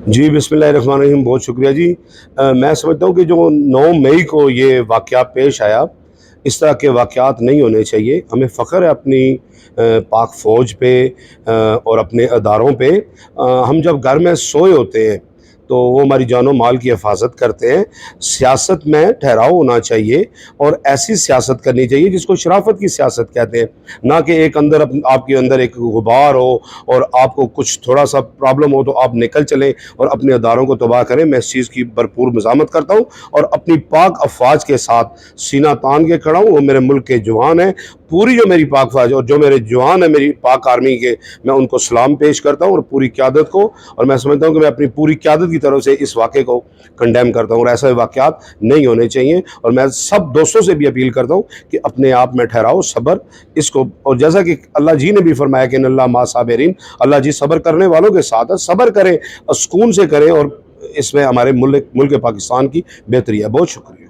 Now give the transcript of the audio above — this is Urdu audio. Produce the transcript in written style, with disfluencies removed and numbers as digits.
جی بسم اللہ الرحمن الرحیم، بہت شکریہ جی۔ میں سمجھتا ہوں کہ جو 9 مئی کو یہ واقعہ پیش آیا، اس طرح کے واقعات نہیں ہونے چاہیے۔ ہمیں فخر ہے اپنی پاک فوج پہ اور اپنے اداروں پہ۔ ہم جب گھر میں سوئے ہوتے ہیں تو وہ ہماری جان و مال کی حفاظت کرتے ہیں۔ سیاست میں ٹھہراؤ ہونا چاہیے اور ایسی سیاست کرنی چاہیے جس کو شرافت کی سیاست کہتے ہیں، نہ کہ ایک اندر آپ کے اندر ایک غبار ہو اور آپ کو کچھ تھوڑا سا پرابلم ہو تو آپ نکل چلیں اور اپنے اداروں کو تباہ کریں۔ میں اس چیز کی بھرپور مزاحمت کرتا ہوں اور اپنی پاک افواج کے ساتھ سینہ تان کے کھڑا ہوں۔ وہ میرے ملک کے جوان ہیں، پوری جو میری پاک فوج اور جو میرے جوان ہیں میری پاک آرمی کے، میں ان کو سلام پیش کرتا ہوں اور پوری قیادت کو، اور میں سمجھتا ہوں کہ میں اپنی پوری قیادت کی طرف سے اس واقعے کو کنڈیم کرتا ہوں اور ایسے واقعات نہیں ہونے چاہیے۔ اور میں سب دوستوں سے بھی اپیل کرتا ہوں کہ اپنے آپ میں ٹھہراؤ، صبر اس کو، اور جیسا کہ اللہ جی نے بھی فرمایا کہ ان اللہ مع صابرین، اللہ جی صبر کرنے والوں کے ساتھ ہے۔ صبر کریں، سکون سے کریں، اور اس میں ہمارے ملک پاکستان کی بہتری ہے۔ بہت شکریہ۔